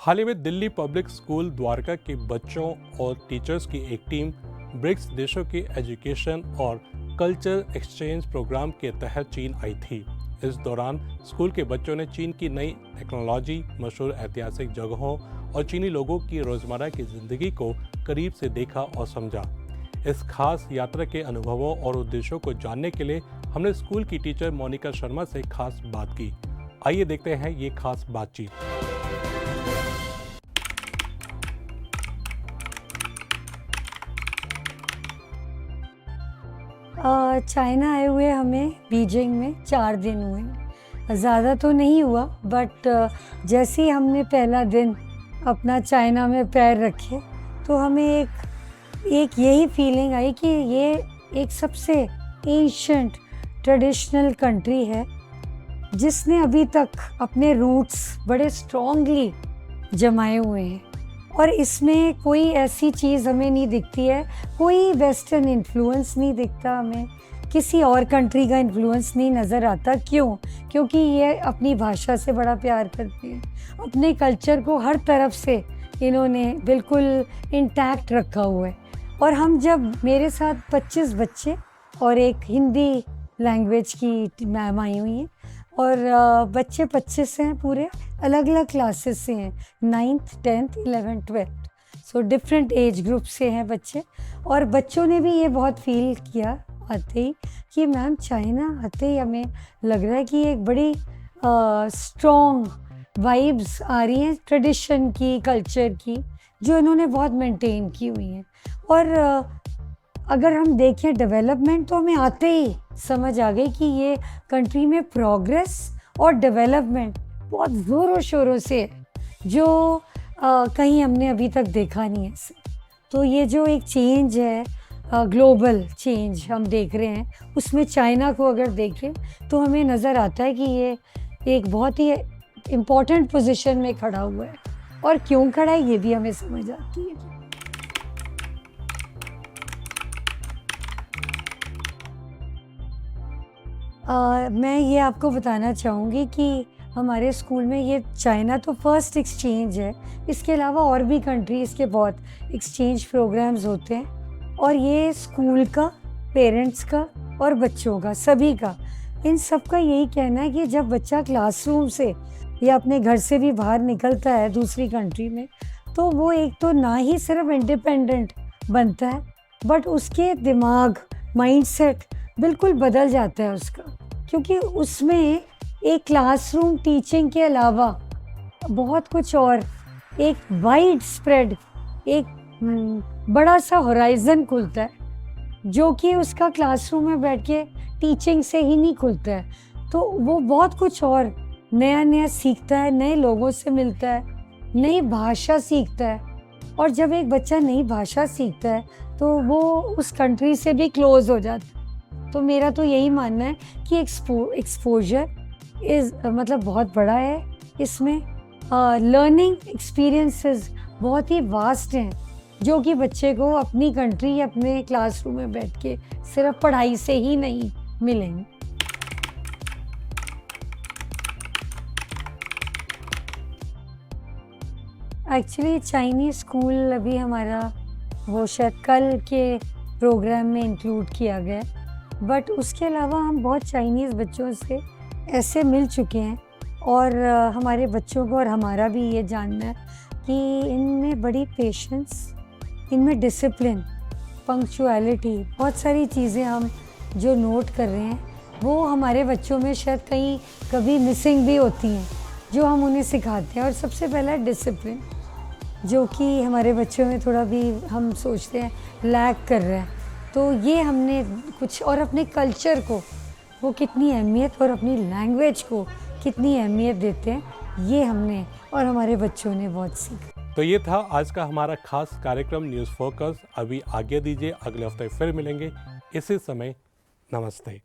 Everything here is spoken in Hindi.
हाल ही में दिल्ली पब्लिक स्कूल द्वारका के बच्चों और टीचर्स की एक टीम ब्रिक्स देशों के एजुकेशन और कल्चर एक्सचेंज प्रोग्राम के तहत चीन आई थी। इस दौरान स्कूल के बच्चों ने चीन की नई टेक्नोलॉजी, मशहूर ऐतिहासिक जगहों और चीनी लोगों की रोज़मर्रा की ज़िंदगी को करीब से देखा और समझा। इस खास यात्रा के अनुभवों और उद्देश्यों को जानने के लिए हमने स्कूल की टीचर मोनिका शर्मा से खास बात की। आइए देखते हैं ये खास बातचीत। चाइना आए हुए हमें बीजिंग में 4 दिन हुए। ज़्यादा तो नहीं हुआ, बट जैसे ही हमने पहला दिन अपना चाइना में पैर रखे तो हमें एक यही फीलिंग आई कि ये एक सबसे एंशंट ट्रेडिशनल कंट्री है जिसने अभी तक अपने रूट्स बड़े स्ट्रॉन्गली जमाए हुए हैं और इसमें कोई ऐसी चीज़ हमें नहीं दिखती है, कोई वेस्टर्न इन्फ्लुएंस नहीं दिखता हमें, किसी और कंट्री का इन्फ्लुएंस नहीं नज़र आता। क्यों? क्योंकि ये अपनी भाषा से बड़ा प्यार करते हैं, अपने कल्चर को हर तरफ से इन्होंने बिल्कुल इंटैक्ट रखा हुआ है। और हम जब मेरे साथ 25 बच्चे और एक हिंदी लैंग्वेज की मैम आई हुई हैं और बच्चे 25 हैं, पूरे अलग अलग क्लासेस से हैं, 9th 10th 11th 12th, so different age group से हैं बच्चे। और बच्चों ने भी ये बहुत फील किया आते ही कि मैम चाइना आते ही हमें लग रहा है कि एक बड़ी स्ट्रॉन्ग वाइब्स आ रही हैं ट्रेडिशन की, कल्चर की, जो इन्होंने बहुत मेंटेन की हुई हैं। और अगर हम देखें डेवलपमेंट तो हमें आते ही समझ आ गई कि ये कंट्री में प्रोग्रेस और डेवलपमेंट बहुत ज़ोरों शोरों से है, जो कहीं हमने अभी तक देखा नहीं है इसे। तो ये जो एक चेंज है, ग्लोबल चेंज हम देख रहे हैं, उसमें चाइना को अगर देखें तो हमें नज़र आता है कि ये एक बहुत ही इम्पॉर्टेंट पोजीशन में खड़ा हुआ है। और क्यों खड़ा है ये भी हमें समझ आती है। मैं ये आपको बताना चाहूँगी कि हमारे स्कूल में ये चाइना तो फर्स्ट एक्सचेंज है, इसके अलावा और भी कंट्रीज़ के बहुत एक्सचेंज प्रोग्राम्स होते हैं। और ये स्कूल का, पेरेंट्स का और बच्चों का, सभी का, इन सब का यही कहना है कि जब बच्चा क्लासरूम से या अपने घर से भी बाहर निकलता है दूसरी कंट्री में, तो वो एक तो ना ही सिर्फ इंडिपेंडेंट बनता है, बट उसके दिमाग, माइंडसेट बिल्कुल बदल जाता है उसका। क्योंकि उसमें एक क्लासरूम टीचिंग के अलावा बहुत कुछ और, एक वाइड स्प्रेड, एक बड़ा सा होराइज़न खुलता है, जो कि उसका क्लासरूम में बैठ के टीचिंग से ही नहीं खुलता है। तो वो बहुत कुछ और नया नया सीखता है, नए लोगों से मिलता है, नई भाषा सीखता है। और जब एक बच्चा नई भाषा सीखता है तो वो उस कंट्री से भी क्लोज हो जाता है। तो मेरा तो यही मानना है कि एक्सपोजर मतलब बहुत बड़ा है इसमें। लर्निंग एक्सपीरियंसेस बहुत ही वास्ट हैं, जो कि बच्चे को अपनी कंट्री या अपने क्लासरूम में बैठ के सिर्फ पढ़ाई से ही नहीं मिलेंगे। एक्चुअली चाइनीज़ स्कूल अभी हमारा वो शायद कल के प्रोग्राम में इंक्लूड किया गया, बट उसके अलावा हम बहुत चाइनीज़ बच्चों से ऐसे मिल चुके हैं। और हमारे बच्चों को और हमारा भी ये जानना है कि इनमें बड़ी पेशेंस, इनमें डिसिप्लिन, पंक्चुअलिटी, बहुत सारी चीज़ें हम जो नोट कर रहे हैं वो हमारे बच्चों में शायद कहीं कभी मिसिंग भी होती हैं, जो हम उन्हें सिखाते हैं। और सबसे पहला डिसिप्लिन, जो कि हमारे बच्चों में थोड़ा भी हम सोचते हैं लैक कर रहा है। तो ये हमने कुछ, और अपने कल्चर को वो कितनी अहमियत और अपनी लैंग्वेज को कितनी अहमियत देते हैं, ये हमने और हमारे बच्चों ने बहुत सीखा। तो ये था आज का हमारा खास कार्यक्रम न्यूज़ फोकस। अभी आगे दीजिए, अगले हफ्ते फिर मिलेंगे इसी समय। नमस्ते।